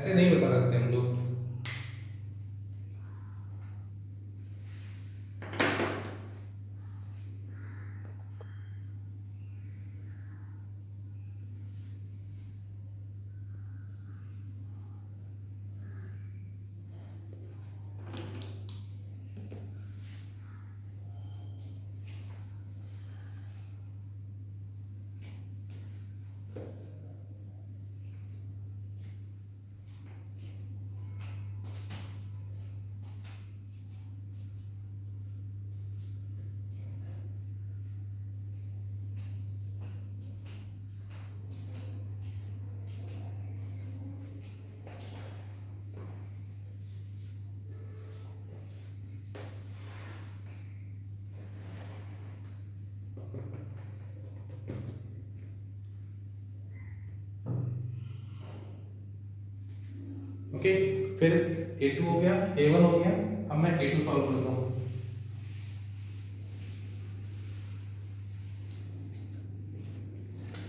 ऐसे नहीं बता सकते हम लोग। ओके, फिर A2 हो गया, A1 हो गया। अब मैं A2 सॉल्व करता हूँ।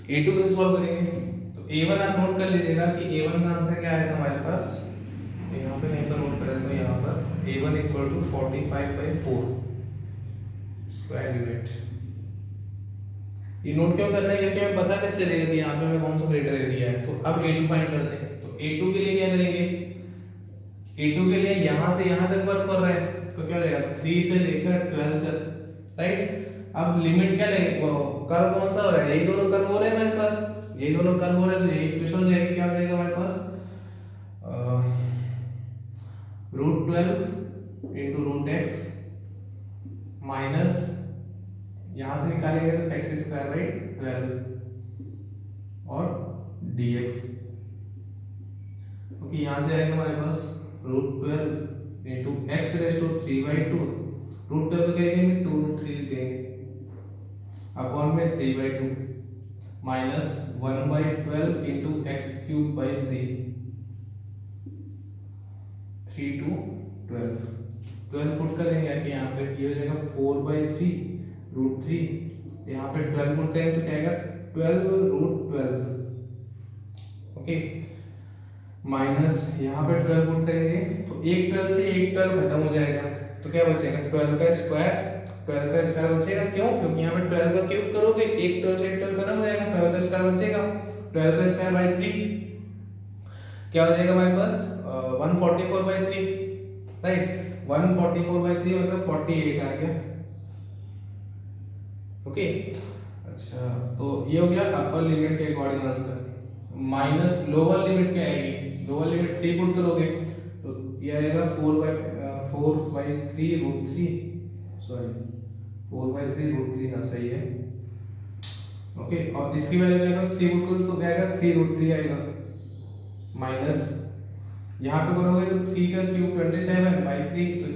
A2 कैसे सॉल्व करेंगे? तो A1 आप नोट कर लीजिएगा कि A1 का आंसर क्या आया था हमारे पास। यहाँ पे नहीं पर नोट कर देता हूँ, यहाँ पर A1 equal to 45/4 square unit. ये नोट क्यों करना है? क्योंकि हमें पता कैसे चलेगा कि यहाँ पे हमें कौन सा ग्रेटर एरिया है। तो अब A2 फाइंड करते हैं। तो A2 के लिए क्या करेंगे? A2 के लिए यहाँ से यहाँ तक वर्क कर रहा है, तो क्या हो जाएगा 3 से लेकर 12 तक, राइट। अब लिमिट क्या लेंगे? वो कर्व कौन सा हो रहा है? यही दोनों कर्व हो रहे हैं हमारे पास, यही दोनों कर्व हो रहे हैं। तो यही इक्वेशन हो जाएगी, क्या हो जाएगा हमारे पास √12 इंटू √x माइनस यहाँ से निकालेंगे तो x स्क्वायर बाई 12 और dx, क्योंकि यहाँ से आएगा हमारे पास √12 इंटू एक्स रेस टू 3/2, √12 को कहेंगे 2√3 लिख देंगे अपॉन में 3/2 minus 1/12 into x cube by 3, 3 to 12, 12 put करेंगे कि यहाँ पे ये हो जाएगा 4/3 √3, यहाँ पे 12 पुट करेंगे तो क्या आएगा 12 √12, ओके। माइनस यहाँ पे 12 पुट करेंगे तो एक 12 से एक 12 खत्म हो जाएगा, तो क्या बचेगा 12 का स्क्वायर, 12 का स्क्वायर बचेगा। क्यों? क्योंकि यहाँ पे 12 का क्यूब करोगे, एक 12 से एक 12 खत्म हो जाएगा, 12 का स्क्वायर बचेगा, 12 का स्क्वायर बाई 3 क्या हो जाएगा हमारे पास 144/3, राइट। 144/3 मतलब 48 आ गया, ओके। अच्छा, तो ये हो गया अपर लिमिट के according answer. Minus lower limit क्या आएगी? लोअर लिमिट 3 पुट करोगे तो ये आएगा 4/3 सॉरी 4/3 ना, सही है, ओके। और इसकी वैल्यू क्या है? 3 पुट करोगे तो क्या आएगा 3√3 आएगा, माइनस यहाँ पे करोगे तो 3 का क्यूब 27/3 तो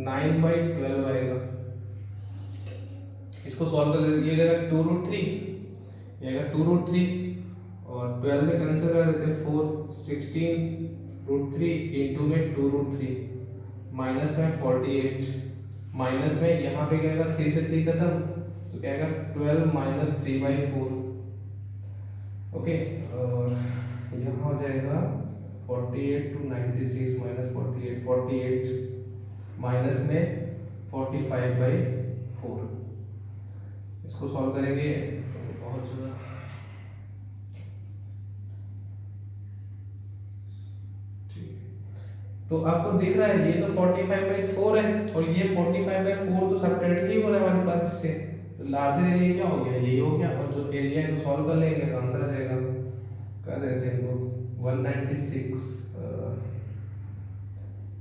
9/12 आएगा। इसको सॉल्व कर देते, ये जाएगा 2√3, ये आएगा 2√3 और 12 से कैंसिल कर देते हैं 4, 16√3 इंटू में 2√3 माइनस में 48, माइनस में यहाँ पे क्या आएगा 3 से 3 खत्म, तो क्या आएगा 12 माइनस 3/4, ओके। और यहाँ हो जाएगा 48 to 96 माइनस 48, 48 माइनस में 45/4। इसको सॉल्व करेंगे तो बहुत ज़्यादा, तो आपको दिख रहा है ये तो 45/4 है और ये 45/4 तो सबट्रैक्ट ही हो रहा है हमारे पास इससे, तो लार्जर एरिया क्या हो गया? यही हो गया। और जो एरिया है तो सॉल्व कर लेंगे तो आंसर आ जाएगा, कर देते हैं लोग 196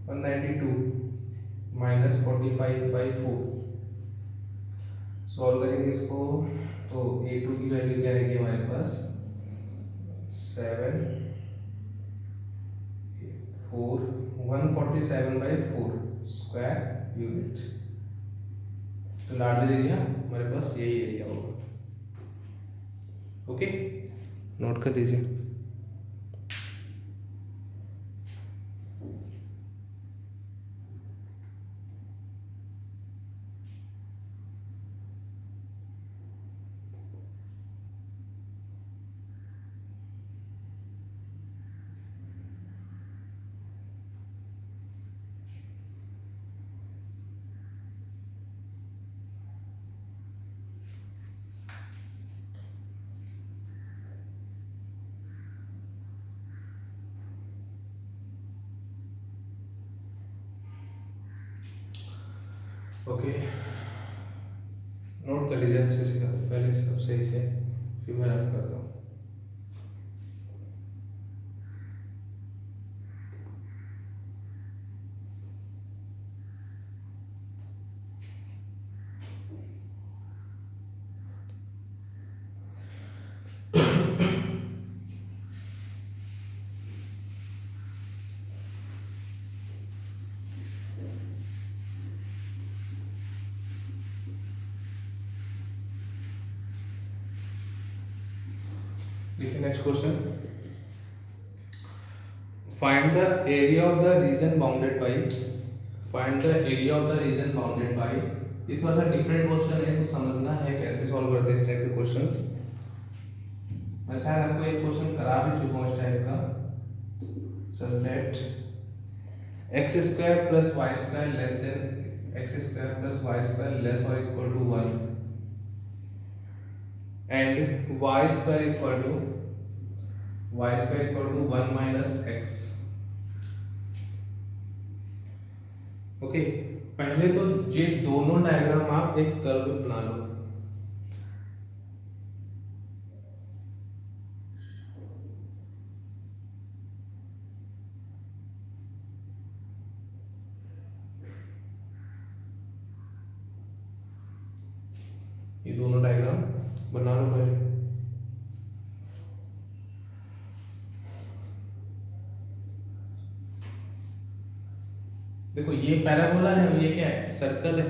192 माइनस 45/4, सॉल्व करेंगे इसको तो A2 की वैल्यू क्या आएगी हमारे पास 7 4 147/4 स्क्वायर यूनिट। तो लार्जर एरिया हमारे पास यही एरिया होगा, ओके, नोट कर लीजिए। ओके, नोट कर लीजिए अच्छे से, पहले सब सही से, फिर मैं रफ करता हूँ। देखिए next question, find the area of the reason bounded by, find the area of the reason bounded by. ये थोड़ा सा डिफरेंट क्वेश्चन है, कुछ समझना है कैसे सॉल्व करते हैं इस टाइप के क्वेश्चंस। मैं शायद आपको एक क्वेश्चन करा भी चुका हूँ इस टाइप का, such that x square plus y square less than x square plus y square less और equal to 1 and y square equal to 1 minus x. Okay, पहले तो ये दोनों डायग्राम आप एक कर्व बना लो। ये दोनों डायग्राम बना लो पहले। देखो ये पैराबोला है और ये क्या है, सर्कल है,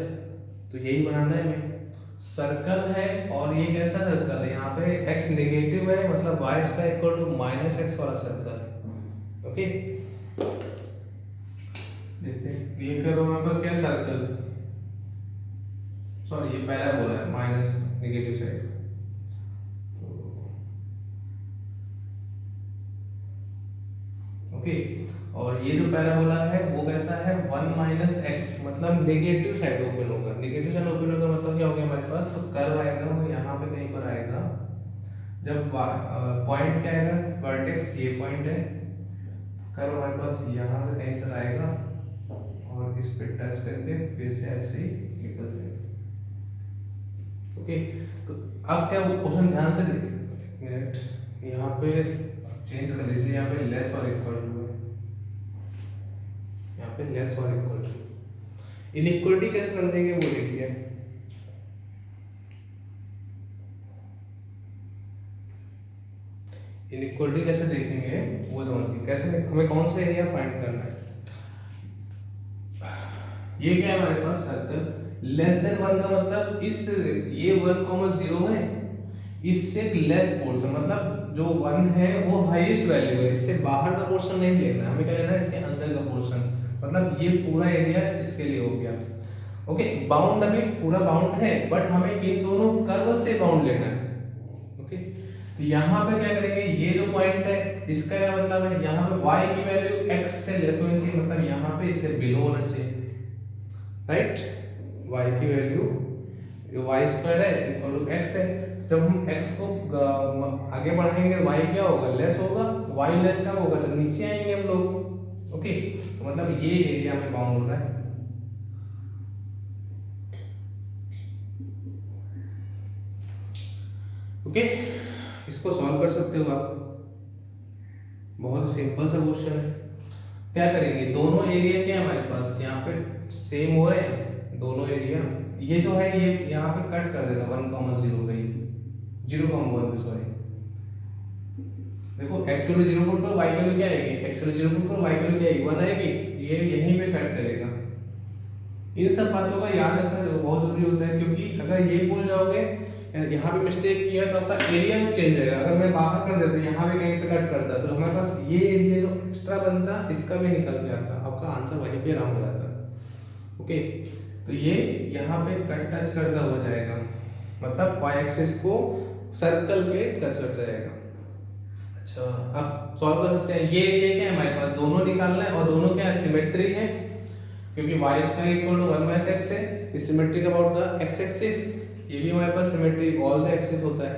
तो यही बनाना है हमें। सर्कल है और ये कैसा सर्कल है, यहाँ पे x नेगेटिव है, मतलब y square equal to minus x वाला सर्कल है। ओके, देखते हैं ये करो, हमारे पास क्या है, सर्कल, सॉरी ये पैराबोला है, माइनस नेगेटिव साइड। ओके, और ये जो पैराबोला है वो कैसा है, 1 माइनस एक्स, मतलब नेगेटिव साइड ओपन होगा। नेगेटिव साइड ओपन होगा मतलब क्या हो गया हमारे पास, तो कर्व आएगा वो यहाँ पे कहीं पर आएगा। जब पॉइंट क्या आएगा, वर्टेक्स ये पॉइंट है, कर्व हमारे पास यहाँ से कहीं से आएगा और इस पे टच करके फिर से ऐसे ही निकल जाएगा। ओके, तो अब क्या वो क्वेश्चन ध्यान से देखिए, मिनट, यहाँ पे चेंज कर लीजिए, यहाँ पे लेस और इक्वल टू है, यहाँ पे लेस और इक्वल टू। इनइक्वलिटी कैसे समझेंगे वो देखिए, इनइक्वलिटी कैसे देखेंगे वो समझिए, कैसे हमें कौन सा एरिया फाइंड करना है। ये क्या है हमारे पास, सर्कल, लेस देन 1 का मतलब इस, ये 1,0 है, इससे लेस पोर्शन, मतलब जो 1 है वो हाईएस्ट वैल्यू है, इससे बाहर का पोर्शन नहीं लेना है हमें, क्या लेना है इसके अंदर का पोर्शन, मतलब ये पूरा एरिया इसके लिए हो गया। ओके, बाउंड अभी पूरा बाउंड है, बट हमें इन दोनों कर्व से बाउंड लेना है। ओके, तो यहाँ पे क्या करेंगे, ये जो पॉइंट है इसका क्या मतलब है, यहाँ पे y की वैल्यू x से लेस होनी चाहिए, मतलब यहाँ पे इससे बिलो होना चाहिए, राइट। y की वैल्यू y स्क्वायर है इक्वल टू x है, जब हम x को आगे बढ़ाएंगे तो y क्या होगा, लेस होगा, y लेस कब होगा, तो नीचे आएंगे हम लोग। ओके, तो मतलब ये एरिया में बाउंड हो रहा है। ओके, इसको सॉल्व कर सकते हो आप, बहुत सिंपल सा क्वेश्चन है। क्या करेंगे, दोनों एरिया क्या है हमारे पास, यहाँ पे सेम हो रहे हैं दोनों एरिया, ये जो है ये यहाँ पे कट कर देगा 1,0 पे, 0,1 पे, सॉरी। देखो x वैल्यू 0 पुट करो, y वैल्यू क्या आएगी, x वैल्यू 0 पुट करो, y वैल्यू क्या आएगी, 1 आएगी, ये यहीं पे कट करेगा। इन सब बातों का याद रखना बहुत जरूरी होता है, क्योंकि अगर ये भूल जाओगे, यहाँ पे मिस्टेक किया तो आपका एरिया भी चेंज होगा। अगर मैं बाहर कर देता, यहाँ पे कहीं पे कट करता, तो हमारे पास ये एरिया जो एक्स्ट्रा बनता इसका भी निकल जाता, आपका आंसर वहीं पे राउंड हो जाता। ओके, तो ये यहाँ पे कट टच करता हो जाएगा, मतलब y एक्सिस को सर्कल पे टच कर जाएगा। अच्छा, अब सॉल्व कर सकते हैं। ये एरिया क्या है हमारे पास, दोनों निकालना है और दोनों क्या है, सिमेट्री है, क्योंकि y square equal to 1 minus x है, is symmetric about the x axis, ये भी हमारे पास सिमेट्री ऑल द एक्सिस होता है।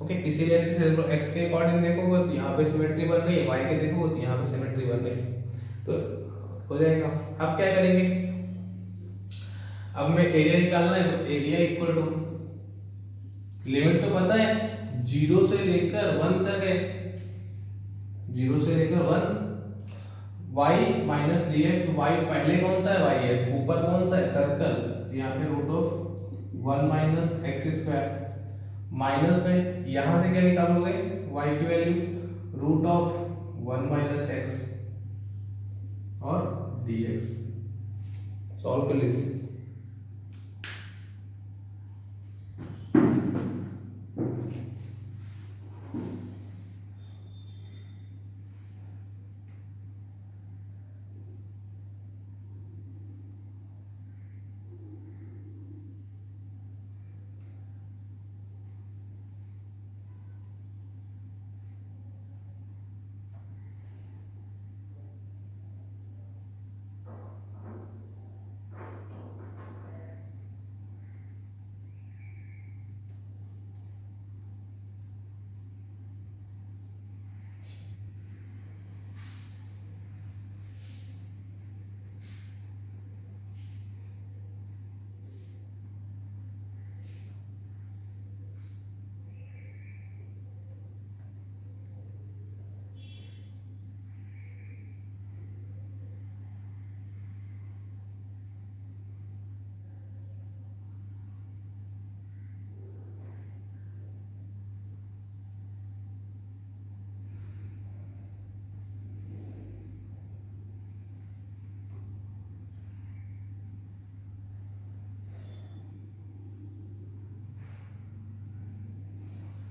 ओके, किसी भी एक्सिस x के अकॉर्डिंग देखोगे तो यहाँ पे सिमेट्री बन रही है, y के देखोगे तो यहाँ पे सिमेट्री बन रही है, तो हो जाएगा। अब क्या करेंगे, अब मैं एरिया निकालना है तो एरिया इक्वल टू, लिमिट तो पता है 0 से लेकर 1 तक है, 0 से लेकर 1, y minus D x, y पहले कौन सा है, y है, ऊपर कौन सा है, सर्कल, यहाँ पे root of 1 minus x square, minus में यहाँ से क्या निकालोगे y की value root of 1 minus x और dx, सॉल्व कर लीजिए।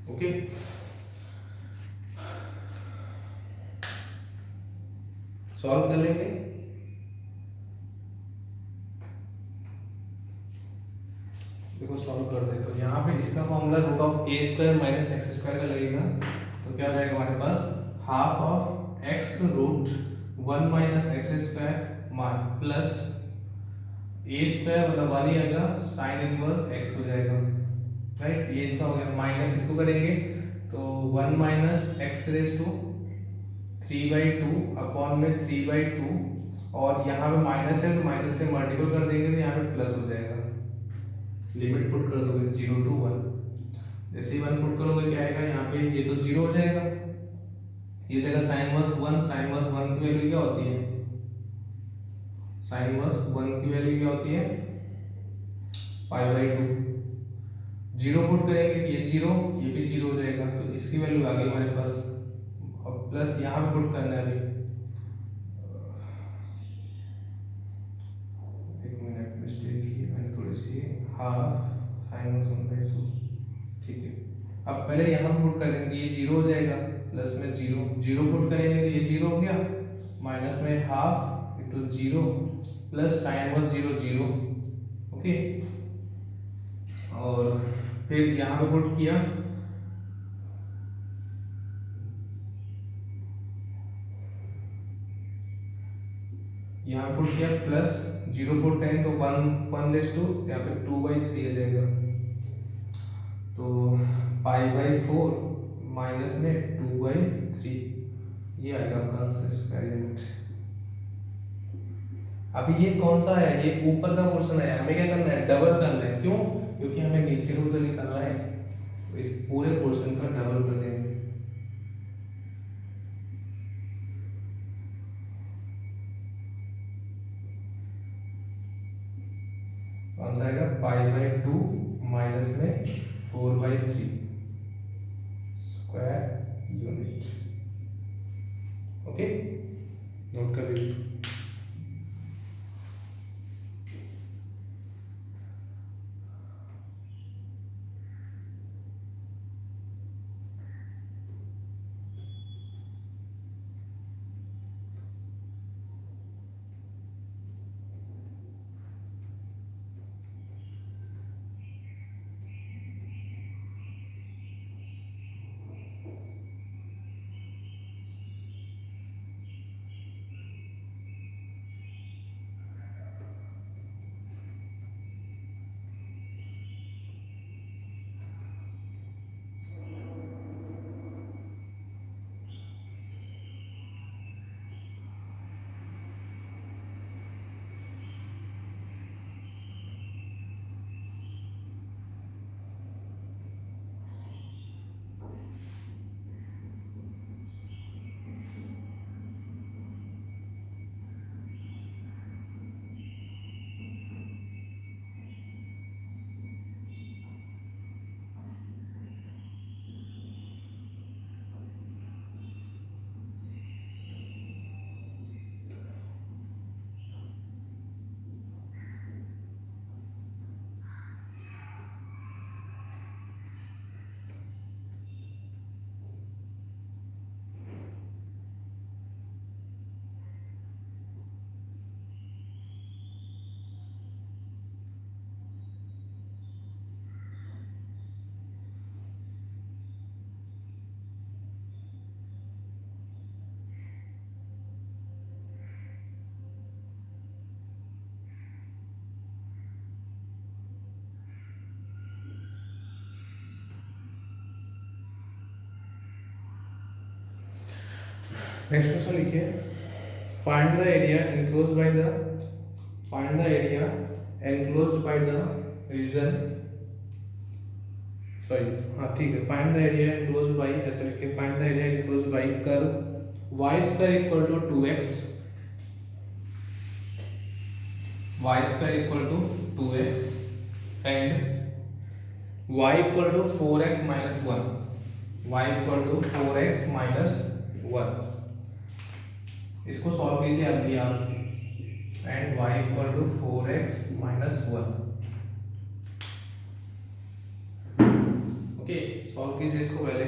ओके, सॉल्व कर लेंगे। देखो सॉल्व कर दे तो यहाँ पे इसका formula root of a square minus x square का लगेगा, तो क्या हो जाएगा हमारे पास half of x root 1 minus x square plus a square मतलब 1 ही आएगा, साइन इनवर्स एक्स हो जाएगा, राइट। ये इसका हो गया, माइनस इसको करेंगे तो 1 minus x raise to 3/2 upon में 3/2, और यहाँ पे माइनस है तो माइनस से मल्टीपल कर देंगे तो यहाँ पे प्लस हो जाएगा, लिमिट पुट कर दोगे 0 to 1, जैसे ही 1 पुट करोगे क्या आएगा यहाँ पे, ये तो 0 हो जाएगा, ये हो जाएगा साइन वर्स 1, साइन वर्स 1 की वैल्यू क्या होती है, साइन वर्स 1 की वैल्यू क्या होती है π/2, 0 पुट करेंगे तो ये 0, ये भी 0 हो जाएगा, तो इसकी वैल्यू आ गई हमारे पास, और प्लस यहाँ पे पुट करना है अभी, एक मिनट मिस्टेक की मैंने थोड़ी सी, हाफ साइन वर्स 1/2, ठीक है। अब पहले यहाँ पुट कर देंगे, ये 0 हो जाएगा, प्लस में 0, 0 पुट करेंगे तो ये 0 हो गया, माइनस में half into 0 plus sine inverse 0 0, okay. और फिर यहाँ पे पुट किया, यहाँ पुट किया प्लस 0 पुट करें तो 1 रेज टू यहाँ पे 2/3 आ जाएगा, तो π/4 माइनस में 2/3, ये आएगा आपका आंसर एक्सपेरिमेंट। अभी ये कौन सा है, ये ऊपर का पोर्शन है, हमें क्या करना है, डबल करना है, क्यों, क्योंकि हमें नीचे रूट निकालना है, तो इस पूरे पोर्शन का डबल कर देंगे, कौन सा आएगा π/2 माइनस में 4/3 स्क्वायर यूनिट, ओके, नोट कर लीजिए। नेक्स्ट क्वेश्चन लिखिए, find the area enclosed by the region, sorry हाँ ठीक है, find the area enclosed by, ऐसे लिखिए, find the area enclosed by curve y square equal to 2x, y square equal to 2x and y equal to 4x minus 1, y equal to 4x minus 1, इसको solve कीजिए अभी आप, and y equal to 4x minus 1। Okay, solve कीजिए इसको पहले।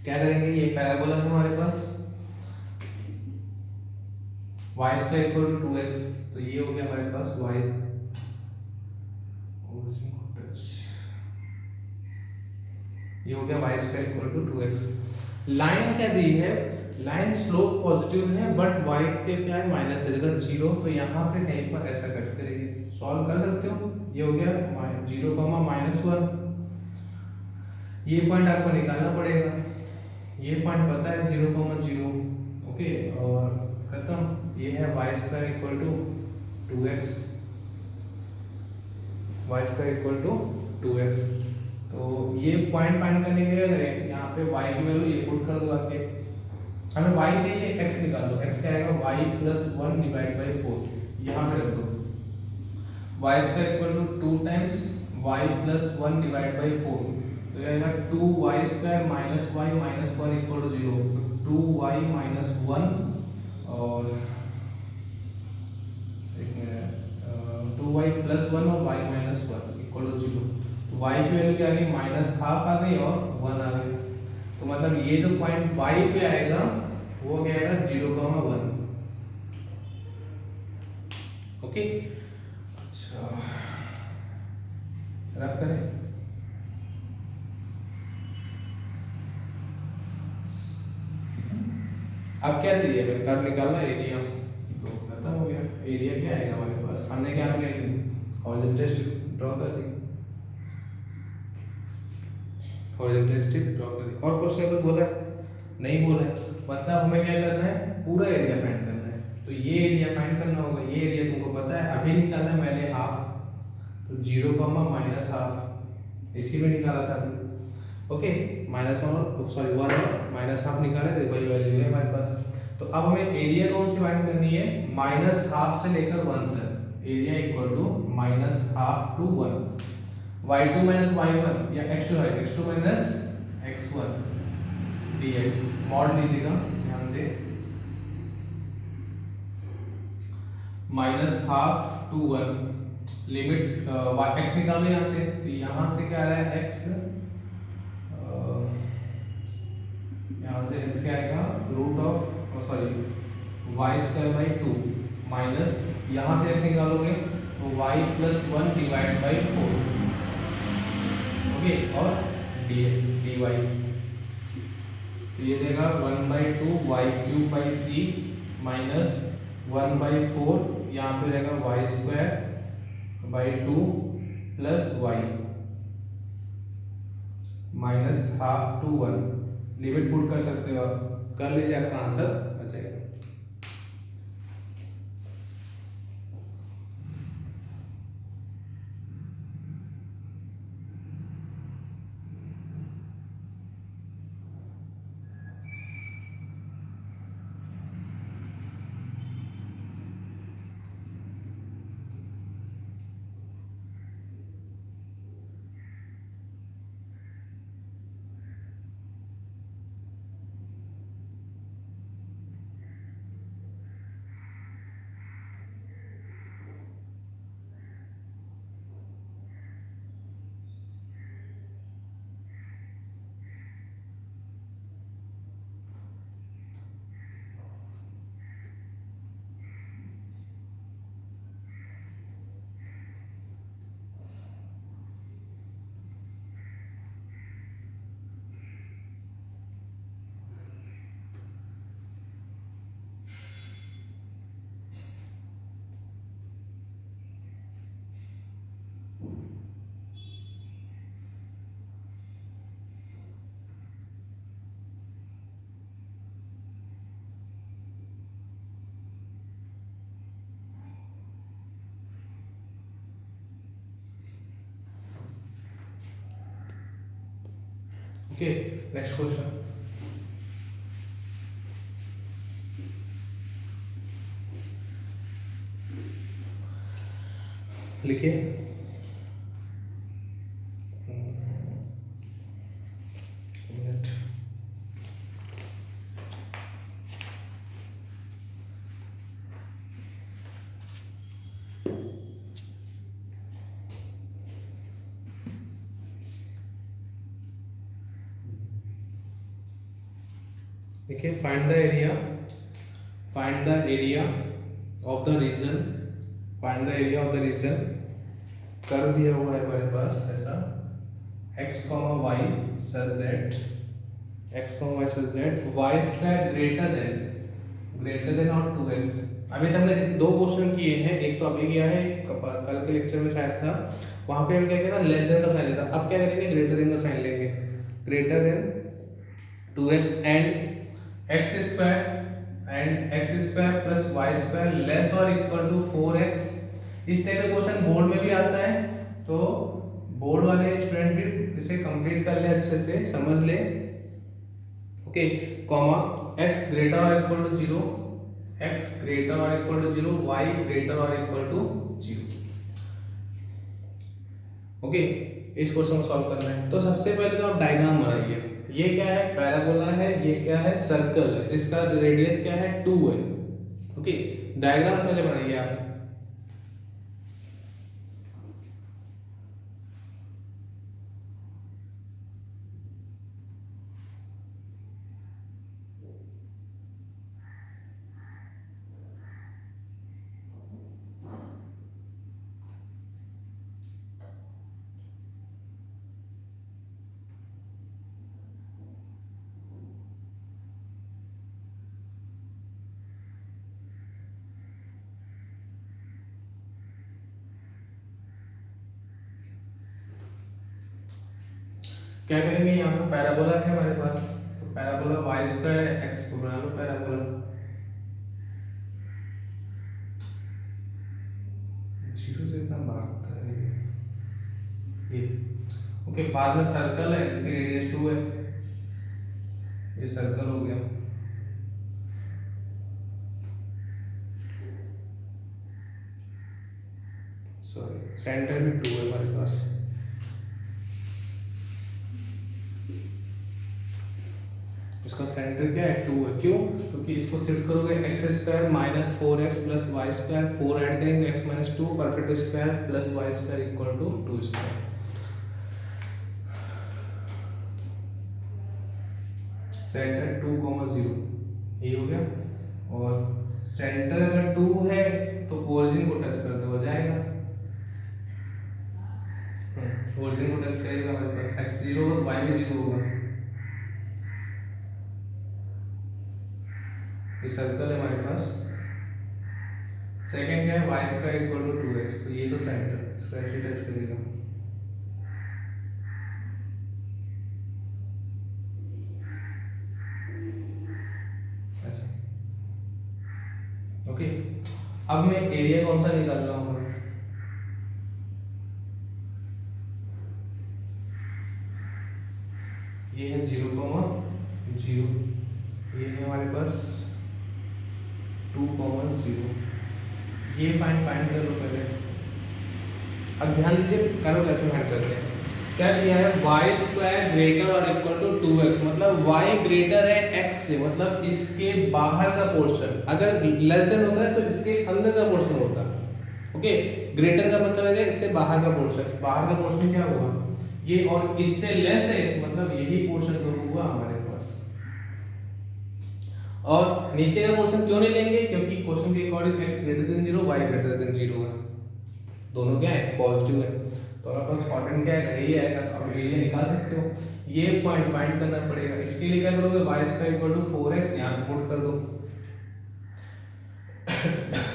क्या करेंगे, ये पैराबोला है हमारे पास, y square equal to 2x, तो ये हो गया हमारे पास y, ये हो गया y square equal to 2x। Line क्या दी है, लाइन स्लोप पॉजिटिव है बट y के क्या है माइनस है, अगर 0 तो यहाँ पे कहीं पर ऐसा कट करेगी, सॉल्व कर सकते हो। ये हो गया 0, -1, ये पॉइंट आपको निकालना पड़ेगा, ये पॉइंट पता है 0, ओके, और खत्म। ये है y square equal to 2x, y square equal to 2x। तो ये पॉइंट फाइंड करने के लिए करें, यहाँ पे y की वैल्यू ये पुट कर दो आके, हमें y चाहिए, x निकाल दो, x क्या आएगा y प्लस 1 डिवाइड बाई 4, यहाँ पे रख दो, y square equal to 2 times y plus 1 divide by 4, तो ये आएगा 2y square minus y minus 1 equal to 0, तो 2y माइनस 1 और 2y प्लस 1 और y माइनस 1 इक्वल टू 0, तो y की वैल्यू क्या आ गई, -12 आ गई और 1 आ गई, तो मतलब ये जो पॉइंट y पे आएगा वो क्या आएगा 0, 1। ओके, अच्छा रफ करें, अब क्या चाहिए, हमें कर्व निकालना है, एरिया, तो खत्म हो गया। एरिया क्या आएगा हमारे पास, हमने क्या किया, हॉरिजॉन्टल स्ट्रिप ड्रॉ कर दी, हॉरिजॉन्टल स्ट्रिप ड्रॉ कर दी। और क्वेश्चन को बोला है, नहीं बोला है, मतलब हमें क्या करना है, पूरा एरिया फाइंड करना है, तो ये एरिया फाइंड करना होगा, ये एरिया तुमको पता है, अभी निकालना है मैंने हाफ, तो 0, -12 इसी में निकाला था अभी, ओके, -1 सॉरी 1 और -12 निकाले थे, वही वैल्यू है हमारे पास। तो अब हमें एरिया कौन सी फाइंड करनी है, -12 से लेकर 1 तक, area equal to -12 to 1, y2 minus y1 या x2 minus x1 dx, mod लीजिएगा ध्यान से, -12 टू 1, लिमिट x निकालो यहाँ से, तो यहाँ से क्या आ रहा है x यहाँ से x क्या आएगा root of y square by 2 minus यहाँ से x निकालोगे तो y plus 1 divide by 4 okay और dy तो ये देगा 1/2 वाई क्यूब बाई 3 माइनस 1/4 यहाँ पे रहेगा y square by 2 plus y minus half to 1 limit put कर सकते हो आप, कर लीजिए आपका आंसर आ जाएगा। ओके नेक्स्ट क्वेश्चन लिखिए। देखिए find the area of the region, find the area of the region कर दिया हुआ है हमारे पास ऐसा x, y such that y square greater than और 2x। अभी तक हमने दो क्वेश्चन किए हैं, एक तो अभी किया है, कल के लेक्चर में शायद था, वहां पे हम क्या किया था लेस देन का साइन लेता। अब क्या करेंगे ग्रेटर देन का साइन लेंगे, greater than 2x and x square plus y square less और इक्वल टू 4x। इस टाइप का क्वेश्चन बोर्ड में भी आता है, तो बोर्ड वाले स्टूडेंट भी इसे कंप्लीट कर ले, अच्छे से समझ ले। ओके कॉमा x ग्रेटर और इक्वल टू 0, x ग्रेटर और इक्वल टू 0, y ग्रेटर और इक्वल टू 0। ओके इस क्वेश्चन को सॉल्व करना है तो सबसे पहले तो आप डायग्राम बनाइए। ये क्या है पैराबोला है, ये क्या है सर्कल है जिसका रेडियस क्या है 2 है। ओके डायग्राम पहले बनाइए आप। क्या करेंगे यहाँ पे पैराबोला है हमारे पास, तो पैराबोला वाई स्क्वायर है, एक्स को बना लो पैराबोला, जीरो से इतना भागता है ये। ओके बाद में सर्कल है जिसकी रेडियस 2 है, ये सर्कल हो गया। सॉरी सेंटर में 2 है हमारे पास। इसका सेंटर क्या है 2 है, क्यों? क्योंकि इसको शिफ्ट करोगे x square minus 4x plus y square, 4 add करेंगे x minus 2 perfect square plus y square equal to 2 square. Set है 2,0, ये हो गया। और सेंटर अगर 2 है तो ओरिजिन को टच करते हो जाएगा, ओरिजिन को टच करेगा, हमारे पास x 0 होगा, y भी 0 होगा। ये सर्कल है हमारे पास। सेकंड क्या है, y square equal to 2x, तो ये तो सेंटर इसको ऐसे टच करेगा। ऐसे ओके। अब मैं एरिया कौन सा निकाल रहा हूँ, ये है 0,0, ये है हमारे पास 2,0, ये फाइंड कर लो पहले। अब ध्यान दीजिए करो कैसे फाइंड करते हैं। क्या दिया है, y स्क्वायर ग्रेटर और इक्वल टू 2x, मतलब y ग्रेटर है x से, मतलब इसके बाहर का पोर्शन, अगर लेस देन होता है तो इसके अंदर का पोर्शन होता है। ओके, ग्रेटर का मतलब है इससे बाहर का पोर्शन, बाहर का पोर्शन क्या हुआ ये, और इससे लेस है मतलब यही पोर्शन तो हुआ हमारे पास। और नीचे का पोर्शन क्यों नहीं लेंगे, क्योंकि क्वेश्चन के according x greater than 0 y greater than 0 है, दोनों क्या है पॉजिटिव है, तो हमारे पास क्वाड्रेंट क्या है यही आएगा। अब एरिया निकाल सकते हो, ये पॉइंट फाइंड करना पड़ेगा। इसके लिए क्या करोगे, y square equal to 4x यहां पुट कर दो,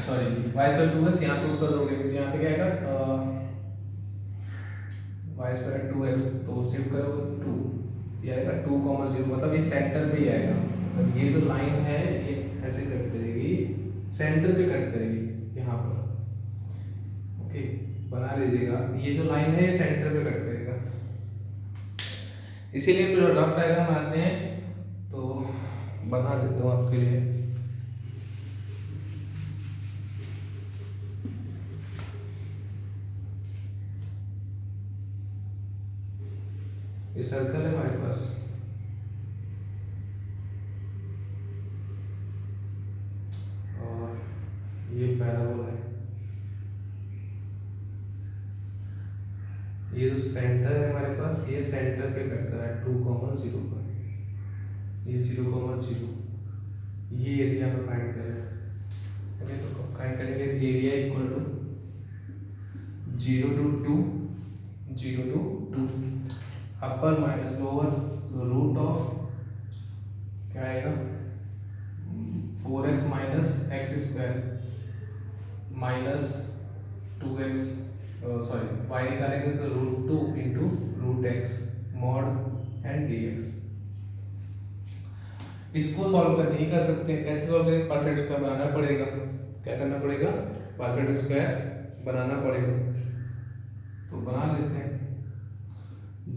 सॉरी y स्क्वायर 2x यहां पुट कर दोगे, तो यहां पे क्या आएगा y स्क्वायर 2x, तो शिफ्ट करोगे 2, ये आएगा 2,0, मतलब ये सेंटर पे ही आएगा। मतलब ये तो लाइन है ये ऐसे कट करेगी, सेंटर पे कट करेगी यहाँ पर। ओके, बना लीजिएगा, ये जो लाइन है ये सेंटर पे कट करेगा, इसीलिए हम रफ डायग्राम बनाते हैं, तो बना देता हूँ आपके लिए। ये सर्कल है हमारे पास, और ये पैराबोला है, ये जो सेंटर है हमारे पास ये सेंटर पे कट कर रहा है 2,0 पर, ये 0,0, ये एरिया में फाइंड कर रहे हैं। ओके, तो फाइंड करेंगे area equal to 0 to 2 upper minus lower, तो रूट ऑफ क्या आएगा 4x minus x square minus 2x, sorry y निकालेंगे तो √2 into √x mod and dx। इसको सॉल्व कर नहीं कर सकते, कैसे सॉल्व करेंगे, परफेक्ट स्क्वायर बनाना पड़ेगा। क्या करना पड़ेगा, परफेक्ट स्क्वायर बनाना पड़ेगा, तो बना लेते हैं।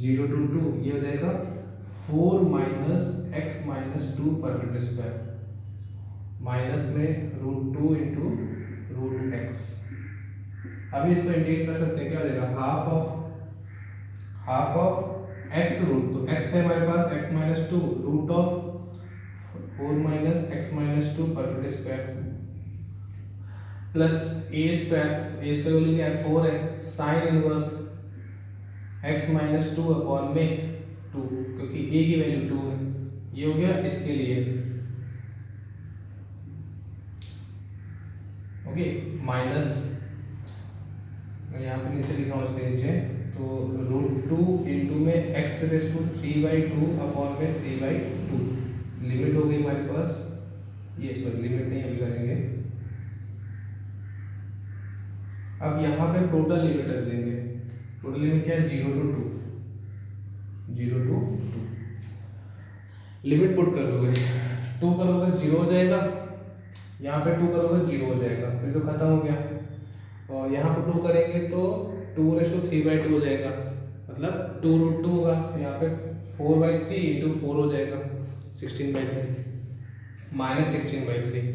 0 to 2 ये हो जाएगा 4 minus x minus 2 perfect square, minus में √2 इंटू √x। अभी इसको इंटीग्रेट कर सकते हैं, क्या हो जाएगा हाफ ऑफ x रूट, तो x है हमारे पास x minus 2 root of 4 minus x minus 2 perfect square plus a square value क्या है 4 है, sine inverse x minus 2 upon में 2, क्योंकि a की वैल्यू 2 है, ये हो गया इसके लिए। ओके, माइनस यहाँ पे नीचे लिखा हूँ इसके नीचे, तो √2 इंटू में x रेज़ टू 3/2 अपॉन में 3/2, लिमिट हो गई हमारे पास, ये सॉरी लिमिट नहीं अभी करेंगे। अब यहाँ पे टोटल लिमिट रख देंगे, टोटल लिमिट क्या है 0 to 2 लिमिट पुट कर लोगे, 2 करोगे 0 हो जाएगा, यहाँ पे 2 करोगे 0 हो जाएगा, तो ये तो खत्म हो गया। और यहाँ पे 2 करेंगे तो 2/3/2 हो जाएगा, मतलब 2√2 होगा, यहाँ पे 4/3 इंटू 4 हो जाएगा 16/3 माइनस 16/3।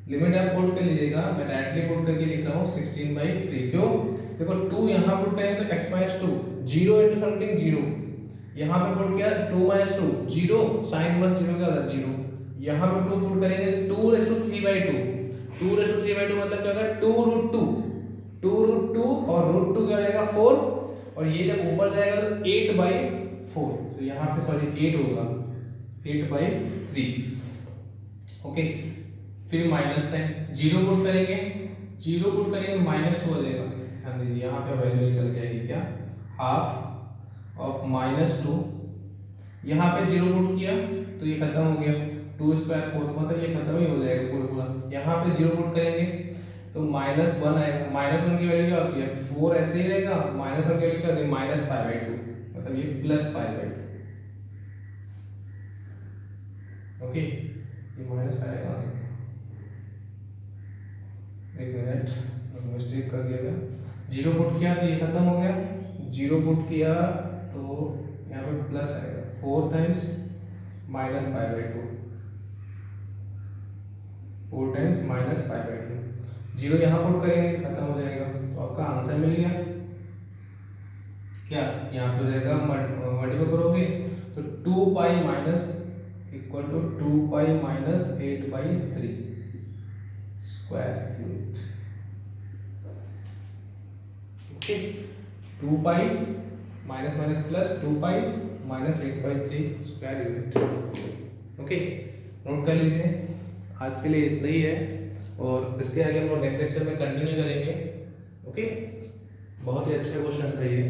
लिमिट आप पुट कर लीजिएगा, मैं डायरेक्टली पुट करके लिख रहा हूँ 16/3। क्यों, देखो 2 यहाँ पुट करें तो x माइनस 2 0 इंटू समथिंग 0, यहाँ पे पुट किया 2 माइनस 2 0, साइन इनवर्स 0 क्या होता है 0, यहाँ पे 2 पुट करेंगे तो 2/3/2, 2/3/2 मतलब क्या होगा 2√2 और √2 क्या हो जाएगा 4, और ये जब ऊपर जाएगा तो 8/4, तो यहाँ पे सॉरी 8 होगा, 8/3। ओके, फिर माइनस साइन, जीरो पुट करेंगे, जीरो पुट करेंगे -2 हो जाएगा। ध्यान दीजिए यहाँ पे वैल्यू निकल जाएगी क्या, हाफ ऑफ -2। यहाँ पे जीरो पुट किया तो ये खत्म हो गया, 2 स्क्वायर 4, मतलब ये खत्म ही हो जाएगा पूरा पूरा। यहाँ पे जीरो पुट करेंगे तो -1 आएगा, -1 की वैल्यू क्या होती है 4, ऐसे ही रहेगा। -1 की वैल्यू क्या होती है -π/2, मतलब ये +π/2। ओके, ये माइनस आएगा, एक मिनट मिस्टेक कर दिया था। जीरो पुट किया तो ये खत्म हो गया, जीरो पुट किया तो यहाँ पे प्लस आएगा, 4 टाइम्स -π/2, 4 टाइम्स -π/2। जीरो यहाँ पुट करेंगे खत्म हो जाएगा, तो आपका आंसर मिल गया क्या, यहाँ पे हो जाएगा मल्टीप्लाई करोगे तो 2π minus equal to 2π minus 8/3 square unit. Okay, 2π minus minus plus 2π minus 8/3 square unit. Okay, note कर लीजिए। आज के लिए इतना ही है, और इसके आगे हम लोग नेक्स्ट लेक्चर में कंटिन्यू करेंगे। ओके, बहुत ही अच्छा क्वेश्चन था ये।